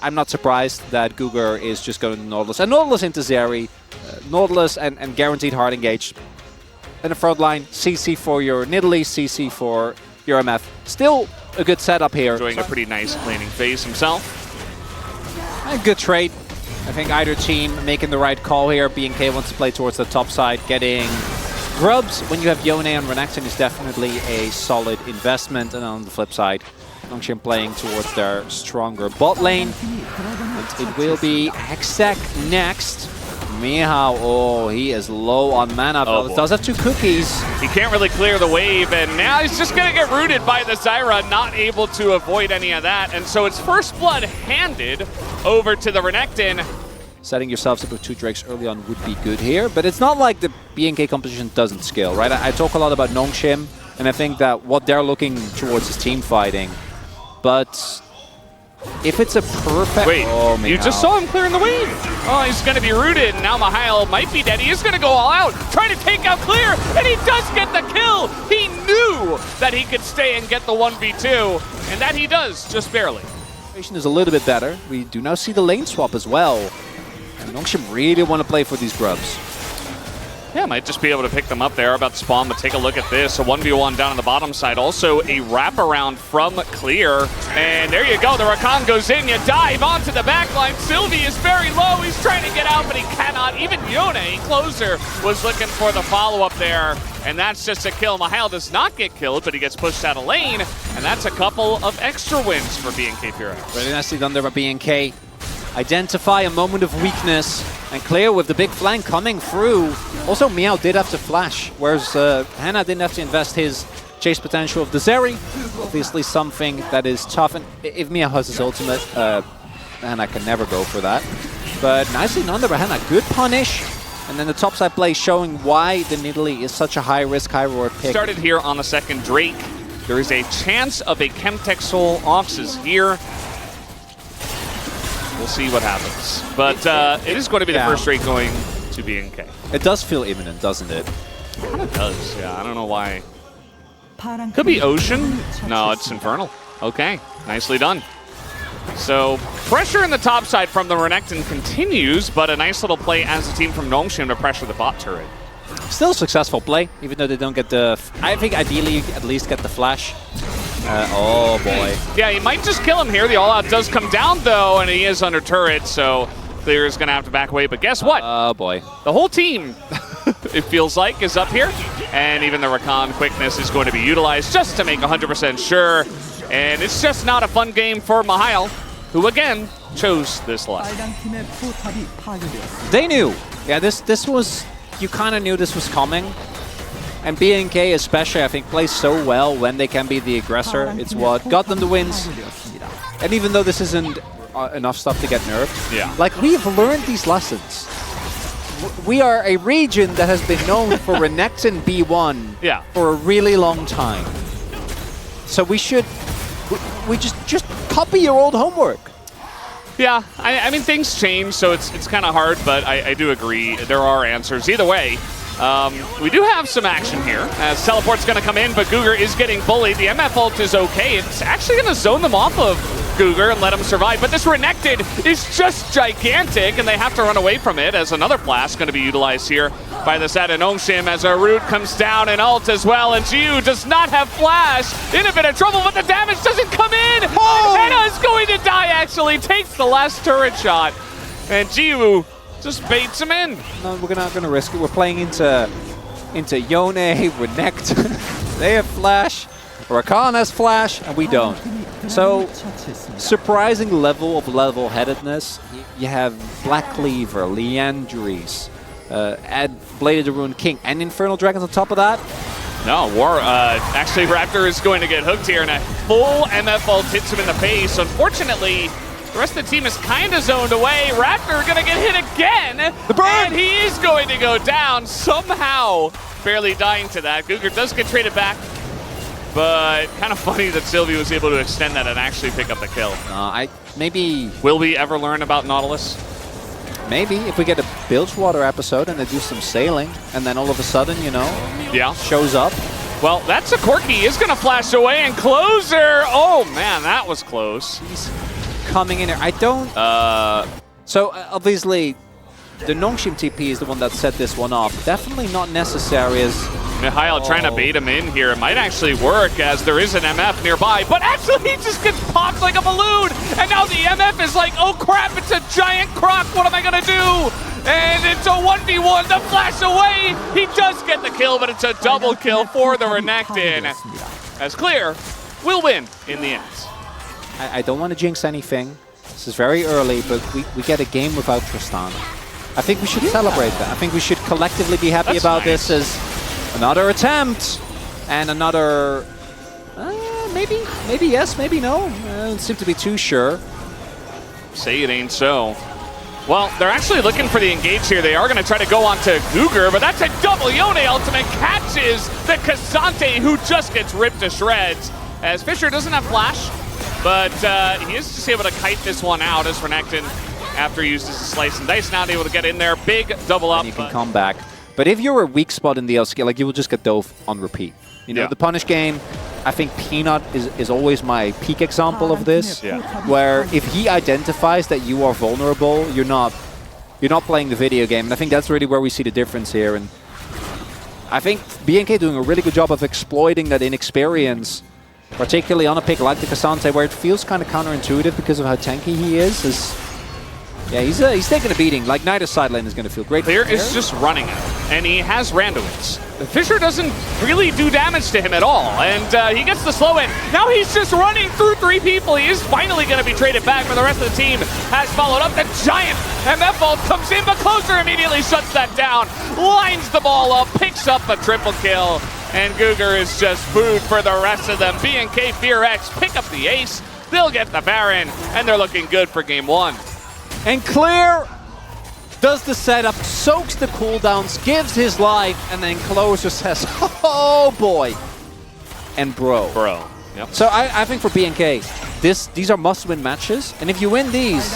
I'm not surprised that Cougar is just going to Nautilus. And Nautilus into Zeri. Nautilus and guaranteed hard engage. And the front line, CC for your Nidalee, CC for your MF. Still a good setup here. Doing a pretty nice laning phase himself. A good trade. I think either team making the right call here. BNK wants to play towards the top side. Getting grubs when you have Yone and Renekton is definitely a solid investment. And on the flip side, Nongshim playing towards their stronger bot lane. And it will be Hextech next. Mihao, oh, he is low on mana. Oh, does have 2 cookies. He can't really clear the wave, and now he's just going to get rooted by the Zyra, not able to avoid any of that. And so it's first blood handed over to the Renekton. Setting yourselves up with 2 Drakes early on would be good here, but it's not like the BNK composition doesn't scale, right? I talk a lot about Nongshim, and I think that what they're looking towards is team fighting. But if it's a perfect... Wait, you just saw him clearing the wave. Oh, he's going to be rooted. Now Mihail might be dead. He is going to go all out, trying to take out Clear, and he does get the kill. He knew that he could stay and get the 1v2, and that he does, just barely. Situation is a little bit better. We do now see the lane swap as well. And Nongshim really want to play for these grubs. Yeah, might just be able to pick them up there about to spawn, but take a look at this. A 1v1 down on the bottom side. Also a wraparound from Clear. And there you go. The Rakan goes in. You dive onto the backline. Sylvie is very low. He's trying to get out, but he cannot. Even Yone, closer, was looking for the follow-up there. And that's just a kill. Mihail does not get killed, but he gets pushed out of lane. And that's a couple of extra wins for BNK FearX. Really nicely done there by BNK. Identify a moment of weakness, and Clear with the big flank coming through. Also, Meow did have to flash, whereas Hannah didn't have to invest his chase potential of the Zeri. Obviously something that is tough, and if Meow has his ultimate, Hannah can never go for that. But nicely done there by Hannah. Good punish, and then the topside play showing why the Nidalee is such a high-risk, high-reward pick. Started here on the second Drake. There is a chance of a Chemtech Soul Oxes here. We'll see what happens. But it is going to be the first Drake going to BNK. It does feel imminent, doesn't it? It kind of does, yeah. I don't know why. Could be Ocean. No, it's Infernal. Okay, nicely done. So pressure in the top side from the Renekton continues, but a nice little play as a team from Nongshim to pressure the bot turret. Still a successful play, even though they don't get the... I think ideally you at least get the flash. Oh boy. Yeah, he might just kill him here. The all-out does come down though, and he is under turret, so Clear is going to have to back away. But guess what? Oh boy. The whole team, it feels like, is up here. And even the Rakan quickness is going to be utilized just to make 100% sure. And it's just not a fun game for Mihail, who again chose this life. They knew. Yeah, this was... You kind of knew this was coming. And BNK especially, I think, plays so well when they can be the aggressor. It's what got them the wins. And even though this isn't enough stuff to get nerfed, like, we've learned these lessons. We are a region that has been known for Renekton B1 for a really long time. So we should, we just copy your old homework. Yeah, I mean, things change, so it's kind of hard, but I do agree. There are answers. Either way, we do have some action here, as Teleport's going to come in, but Cougar is getting bullied. The MF ult is okay. It's actually going to zone them off of Cougar and let him survive, but this Renekton is just gigantic, and they have to run away from it, as another blast going to be utilized here by the side of Nongshim, as a root comes down and ult as well, and Jiu does not have flash. In a bit of trouble, but the damage doesn't come in! Oh! Hannah is going to die, actually, takes the last turret shot, and Jiu just baits him in. No, we're not gonna risk it. We're playing into Yone, Renekton. They have flash, Rakan has flash, and we don't. So, surprising level of level-headedness. You have Black Cleaver, Liandry's, add Blade of the Ruined King, and Infernal Dragons on top of that. No, actually Raptor is going to get hooked here, and a full MF ult hits him in the face. Unfortunately, the rest of the team is kind of zoned away. Raptor going to get hit again, and he is going to go down somehow, barely dying to that. Cougar does get traded back, but kind of funny that Sylvie was able to extend that and actually pick up the kill. Maybe... Will we ever learn about Nautilus? Maybe, if we get a Bilgewater episode and they do some sailing, and then all of a sudden, you know, shows up. Well, that's a Corki. He is going to flash away, and Closer, oh man, that was close. coming in here. I don't... So, obviously, the Nongshim TP is the one that set this one off. Definitely not necessary as... Mihail trying to bait him in here. It might actually work as there is an MF nearby, but actually he just gets popped like a balloon. And now the MF is like, oh crap, it's a giant croc. What am I going to do? And it's a 1v1, the flash away. He does get the kill, but it's a double kill for the Renekton. As Clear will win in the end. I don't want to jinx anything. This is very early, but we get a game without Tristan. I think we should celebrate that. I think we should collectively be happy about this as another attempt and another... maybe yes, maybe no. Don't seem to be too sure. Say it ain't so. Well, they're actually looking for the engage here. They are going to try to go on to Guger, but that's a double Yone ultimate. Catches the Cassante, who just gets ripped to shreds. As Fisher doesn't have flash, but he is just able to kite this one out as Renekton, after he uses his slice and dice, not able to get in there. Big double up. And you can come back. But if you're a weak spot in the LCK, like, you will just get dove on repeat. You know, the punish game, I think Peanut is always my peak example of this, where if he identifies that you are vulnerable, you're not playing the video game. And I think that's really where we see the difference here. And I think BNK doing a really good job of exploiting that inexperience, particularly on a pick like the Cassante, where it feels kind of counterintuitive because of how tanky he is. Yeah, he's taking a beating. Like, neither side lane is going to feel great. Clear is just running out, and he has randoms. Fisher doesn't really do damage to him at all, and he gets the slow in. Now he's just running through 3 people. He is finally going to be traded back, but the rest of the team has followed up. The giant MF ult comes in, but Closer immediately shuts that down, lines the ball up, picks up a triple kill, and Guger is just food for the rest of them. BNK FearX pick up the ace, they'll get the Baron, and they're looking good for game 1. And Clear does the setup, soaks the cooldowns, gives his life, and then Closer says, oh boy, and bro. Yep. So I think for BNK, these are must-win matches, and if you win these,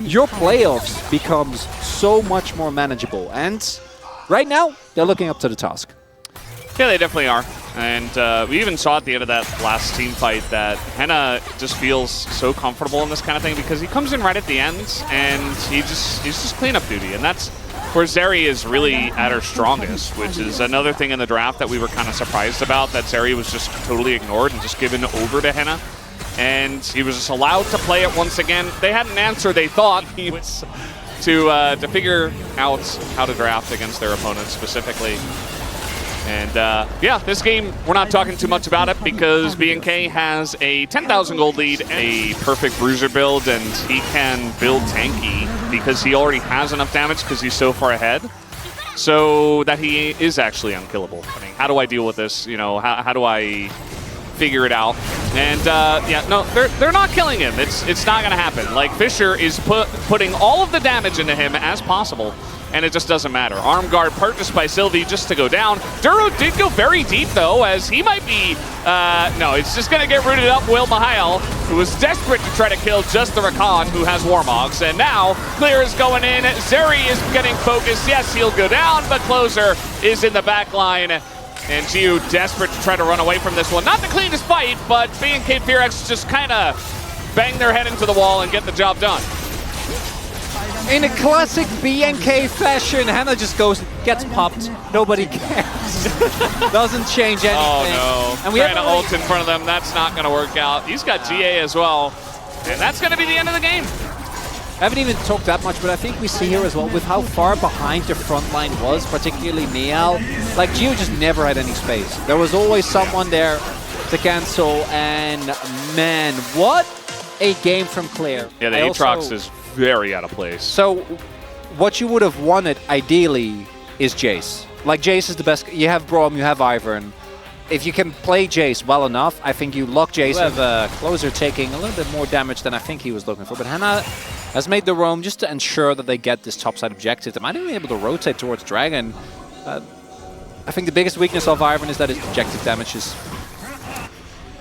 your playoffs becomes so much more manageable. And right now, they're looking up to the task. Yeah, they definitely are. And we even saw at the end of that last team fight that Henna just feels so comfortable in this kind of thing because he comes in right at the end and he's just cleanup duty. And that's where Zeri is really at her strongest, which is another thing in the draft that we were kind of surprised about, that Zeri was just totally ignored and just given over to Henna. And he was just allowed to play it once again. They had an answer, they thought, he was to figure out how to draft against their opponents specifically. And yeah, this game, we're not talking too much about it because BNK has a 10,000 gold lead, a perfect bruiser build, and he can build tanky because he already has enough damage because he's so far ahead, so that he is actually unkillable. I mean, how do I deal with this? You know, how do I figure it out? And yeah, no, they're not killing him. It's not going to happen. Like, Fisher is putting all of the damage into him as possible, and it just doesn't matter. Arm guard purchased by Sylvie just to go down. Duro did go very deep, though, as he might be... no, it's just going to get rooted up. Will Mihail, who was desperate to try to kill just the Rakan, who has Warmogs. And now, Clear is going in. Zeri is getting focused. Yes, he'll go down, but Closer is in the back line. And Jiu desperate to try to run away from this one. Not the cleanest fight, but BNK FearX just kind of bang their head into the wall and get the job done. In a classic BNK fashion, Henna just goes, gets popped, nobody cares. Doesn't change anything. Oh no, and we trying to ult in front of them, that's not going to work out. He's got GA as well, and that's going to be the end of the game. I haven't even talked that much, but I think we see here as well with how far behind the front line was, particularly Mial. Like, Gio just never had any space. There was always someone there to cancel, and man, what a game from Clear. Yeah, the Aatrox is very out of place. So what you would have wanted, ideally, is Jace. Like, Jace is the best. You have Braum, you have Ivern. If you can play Jace well enough, I think you lock Jace. You have Closer taking a little bit more damage than I think he was looking for. But Henna has made the roam just to ensure that they get this topside objective. They might even be able to rotate towards Dragon. I think the biggest weakness of Ivern is that his objective damage is...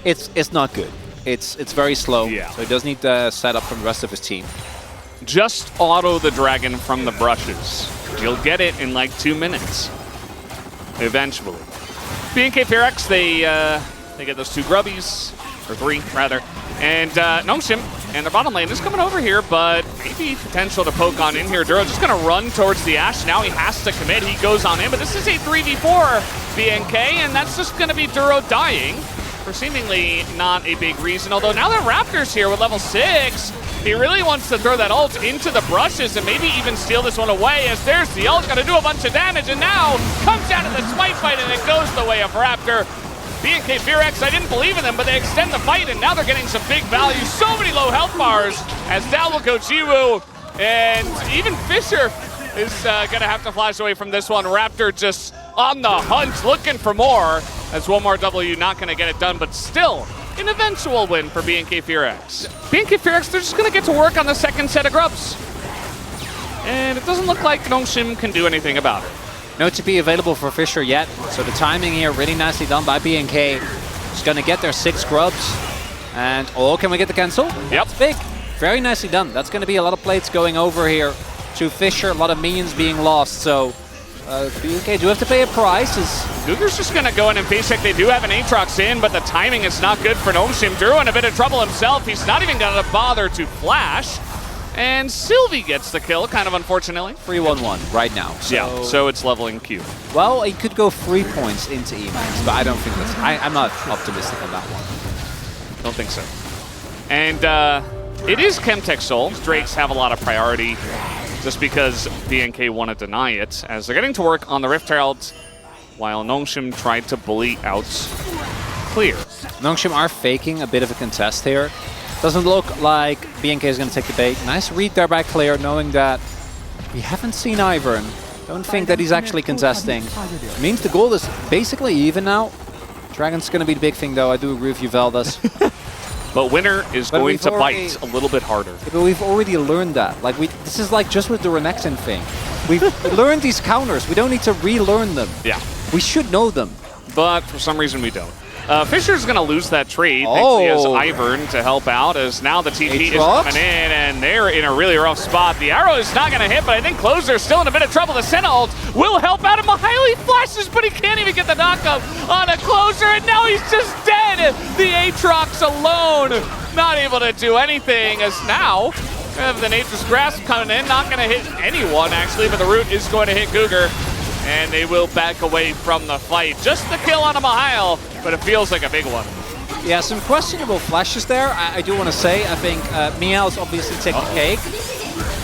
It's not good. It's very slow, so he does need the setup from the rest of his team. Just auto the Dragon from the brushes. You'll get it in like 2 minutes. Eventually. BNK FearX, they get those 2 grubbies, or 3 rather, And Nongshim and the bottom lane is coming over here, but maybe potential to poke on in here. Duro just going to run towards the Ashe. Now he has to commit. He goes on in, but this is a 3v4 BNK, and that's just going to be Duro dying for seemingly not a big reason. Although now that Raptor's here with level 6, he really wants to throw that ult into the brushes and maybe even steal this one away, as there's the ult, going to do a bunch of damage, and now comes down to the smite fight, and it goes the way of Raptor. BNK FearX, I didn't believe in them, but they extend the fight, and now they're getting some big value. So many low health bars, as down will go Jiwoo, and even Fisher is going to have to flash away from this one. Raptor just on the hunt, looking for more. That's one more W, not going to get it done, but still an eventual win for BNK FearX. BNK FearX, they're just going to get to work on the second set of grubs. And it doesn't look like Nongshim can do anything about it. No TP available for Fisher yet, so the timing here really nicely done by BNK. Just gonna get their 6 grubs. And, oh, can we get the cancel? Yep. That's big. Very nicely done. That's gonna be a lot of plates going over here to Fisher, a lot of minions being lost, so BNK do have to pay a price. Gugar's just gonna go in and face check. They do have an Aatrox in, but the timing is not good for Nongshim. Duro in a bit of trouble himself. He's not even gonna bother to flash. And Sylvie gets the kill, kind of unfortunately. 3-1-1 right now. Yeah, so it's leveling Q. Well, he could go 3 points into Emax, but I don't think that's... I'm not optimistic on that one. Don't think so. And it is Chemtech Soul. Drakes have a lot of priority just because BNK want to deny it, as they're getting to work on the Rift Herald, while Nongshim tried to bully out Clear. Nongshim are faking a bit of a contest here. Doesn't look like BNK is going to take the bait. Nice read there by Clear, knowing that we haven't seen Ivern. Don't think that he's actually contesting. Means the goal is basically even now. Dragon's going to be the big thing, though. I do agree with you, Veldas. But Winner is going to bite a little bit harder. Yeah, but we've already learned that. Like this is like just with the Renekton thing. We've learned these counters. We don't need to relearn them. Yeah. We should know them. But for some reason we don't. Fisher's going to lose that trade. Thankfully he has Ivern to help out, as now the TP is coming in, and they're in a really rough spot. The arrow is not going to hit, but I think Closer's still in a bit of trouble. The Senna ult will help out him. He flashes, but he can't even get the knockup on a Closer, and now he's just dead. The Aatrox alone, not able to do anything, as now we have the Nature's Grasp coming in. Not going to hit anyone, actually, but the root is going to hit Gugar. And they will back away from the fight. Just the kill on a Mahile, but it feels like a big one. Yeah, some questionable flashes there, I do want to say. I think Meow's obviously taking the cake.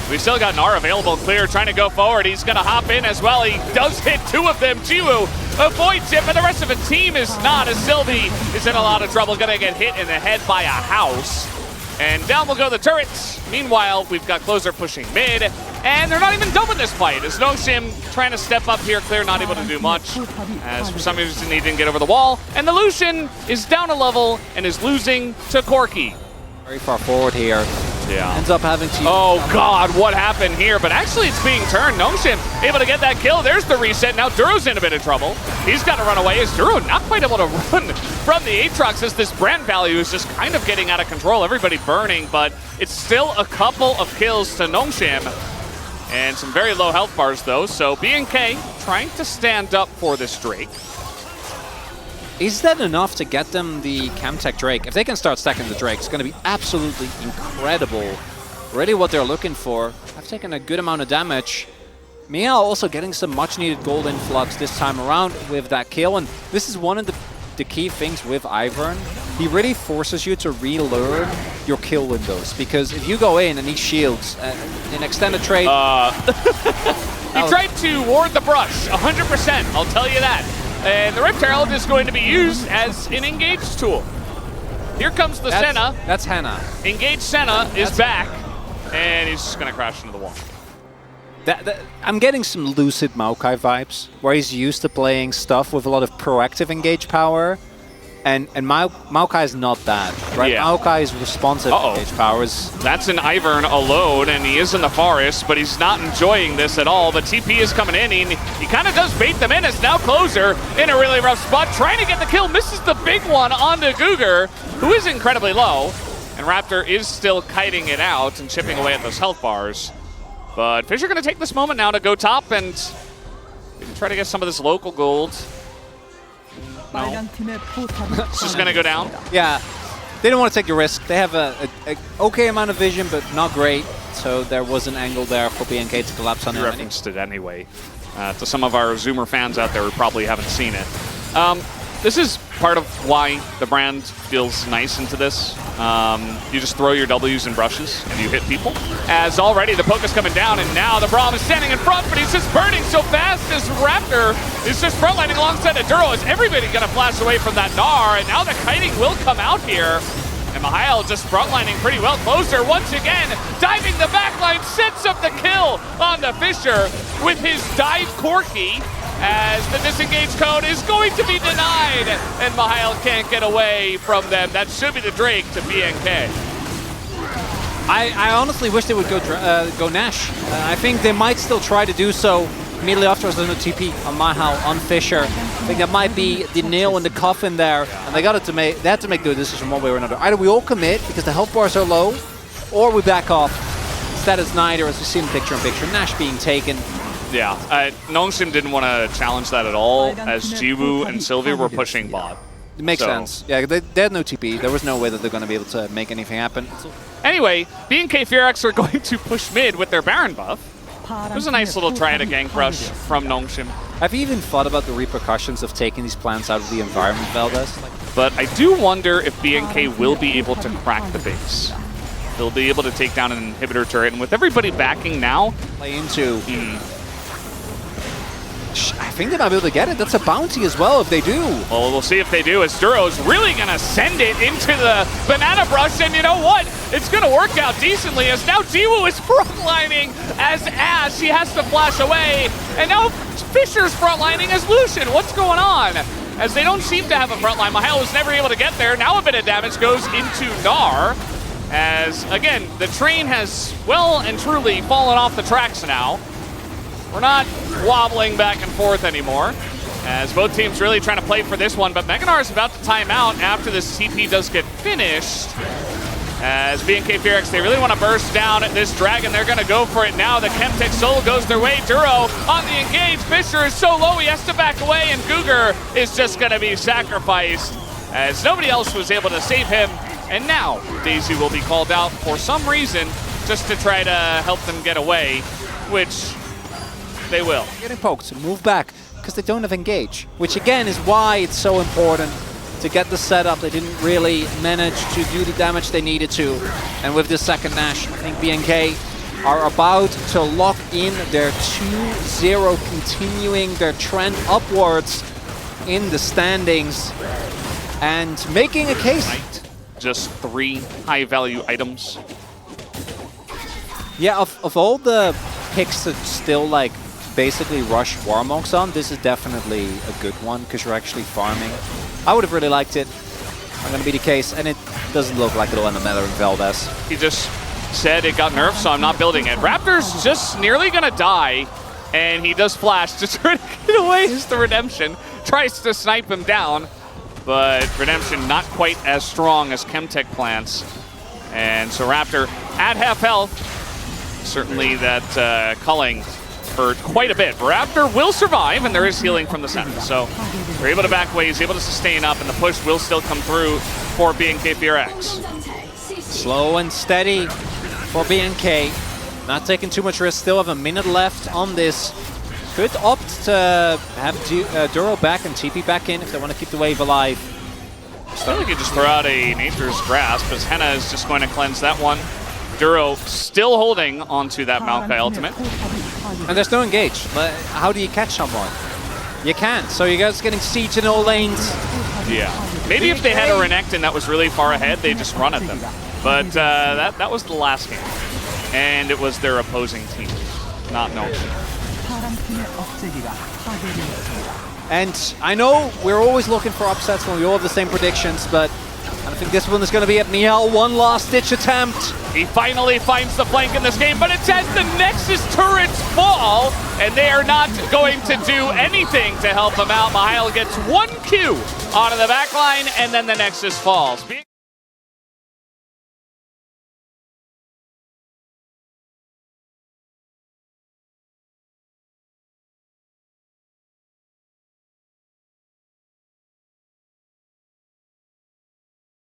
We still got Gnar available Clear, trying to go forward. He's going to hop in as well. He does hit 2 of them. Jiwoo avoids it, but the rest of the team is not, as Sylvie is in a lot of trouble. Going to get hit in the head by a house. And down will go the turrets. Meanwhile, we've got Closer pushing mid, and they're not even done with this fight. As Nongshim trying to step up here, Clear not able to do much, as for some reason he didn't get over the wall. And the Lucian is down a level and is losing to Corki. Very far forward here. Yeah. Ends up having to... Oh God, what happened here? But actually it's being turned. Nongshim able to get that kill. There's the reset. Now Duro's in a bit of trouble. He's got to run away. Is Duro not quite able to run from the Aatrox, as this brand value is just kind of getting out of control. Everybody burning, but it's still a couple of kills to Nongshim. And some very low health bars though. So BNK trying to stand up for this Drake. Is that enough to get them the Chemtech Drake? If they can start stacking the Drake, it's going to be absolutely incredible. Really what they're looking for. I've taken a good amount of damage. Meow also getting some much needed gold influx this time around with that kill. And this is one of the key things with Ivern. He really forces you to relearn your kill windows. Because if you go in and he shields in extended trade... He tried to ward the brush, 100%, I'll tell you that. And the Rift Herald is going to be used as an engaged tool. Here comes the Senna. That's Hannah. Engaged Senna is back, and he's just going to crash into the wall. I'm getting some Lucid Maokai vibes, where he's used to playing stuff with a lot of proactive engage power. And Maokai is not that, right? Yeah. Maokai is responsive engage powers. That's an Ivern alone, and he is in the forest, but he's not enjoying this at all. But TP is coming in, and he kind of does bait them in. It's now Closer in a really rough spot, trying to get the kill. Misses the big one onto Gugar, who is incredibly low. And Raptor is still kiting it out and chipping away at those health bars. But Fisher going to take this moment now to go top and try to get some of this local gold. No. It's just going to go down. Yeah. they don't want to take the risk. They have a okay amount of vision, but not great. So there was an angle there for BNK to collapse on You him. referenced it anyway. To some of our Zoomer fans out there who probably haven't seen it. This is part of why the brand feels nice into this. You just throw your W's and brushes and you hit people. As already the poke is coming down, and now the Braum is standing in front, but he's just burning so fast as Raptor is just frontlining alongside of Duro. Is everybody gonna flash away from that Gnar? And now the kiting will come out here. And Mihail just frontlining pretty well. Closer once again, diving the backline, sets up the kill on the Fisher with his dive Corki, as the disengage code is going to be denied, and Mihail can't get away from them. That should be the Drake to BNK. I honestly wish they would go Nash. I think they might still try to do so immediately afterwards. There's no TP on Mihail, on Fisher. I think that might be the nail in the coffin there, and they had to make the decision one way or another. Either we all commit because the health bars are low, or we back off. Instead, it's neither, as we see in picture-in-picture. Nash being taken. Yeah, Nongshim didn't want to challenge that at all, as Jiwoo and Sylvie were pushing bot. It makes sense. Yeah, they had no TP. There was no way that they're going to be able to make anything happen. Anyway, BNK FearX are going to push mid with their Baron buff. It was a nice little try at a gank rush from Nongshim. Have you even thought about the repercussions of taking these plants out of the environment, Valdez? But I do wonder if BNK will be able to crack the base. They'll be able to take down an inhibitor turret, and with everybody backing now, play into. I think they might be able to get it. That's a bounty as well if they do. Well, we'll see if they do, as Duro's really going to send it into the banana brush, and you know what? It's going to work out decently, as now Jiwoo is frontlining as Ash. He has to flash away, and now Fisher's frontlining as Lucian. What's going on? As they don't seem to have a frontline. Mihail was never able to get there. Now a bit of damage goes into Gnar, as, again, the train has well and truly fallen off the tracks now. We're not wobbling back and forth anymore, as both teams really trying to play for this one, but Mega Gnar is about to time out after this TP does get finished. As BNK FearX, they really want to burst down at this Dragon. They're going to go for it now. The Chemtech Soul goes their way. Duro on the engage. Fisher is so low, he has to back away, and Guger is just going to be sacrificed, as nobody else was able to save him. And now Daisy will be called out for some reason, just to try to help them get away, which they will. Getting poked, move back, because they don't have engage, which again is why it's so important to get the setup. They didn't really manage to do the damage they needed to. And with this second Nash, I think BNK are about to lock in their 2-0, continuing their trend upwards in the standings and making a case. Just 3 high-value items. Yeah, of all the picks that still like basically rush Warmogs on, this is definitely a good one because you're actually farming. I would have really liked it. I'm going to be the case, and it doesn't look like it'll end up mattering Valdez. He just said it got nerfed, so I'm not building it. Raptor's just nearly going to die, and he does flash to try to get away. Is the Redemption. Tries to snipe him down, but Redemption not quite as strong as Chemtech plants. And so Raptor at half health. Certainly that culling hurt quite a bit. Raptor will survive, and there is healing from the center. So they're able to back away, he's able to sustain up, and the push will still come through for BNK FearX. Slow and steady for BNK. Not taking too much risk, still have a minute left on this. Could opt to have Duro back and TP back in if they want to keep the wave alive. I feel like you just throw out a Nature's Grasp, as Henna is just going to cleanse that one. Duro still holding onto that Maokai ultimate. And there's no engage. But how do you catch someone? You can't. So you guys getting siege in all lanes. Yeah. Maybe if they had a Renekton that was really far ahead, they just run at them. But that was the last game. And it was their opposing team, not Nongshim. And I know we're always looking for upsets when we all have the same predictions, but I think this one is going to be at Miel. One last-ditch attempt. He finally finds the flank in this game, but it's as the Nexus turrets fall, and they are not going to do anything to help him out. Mihail gets 1 Q out of the backline, and then the Nexus falls.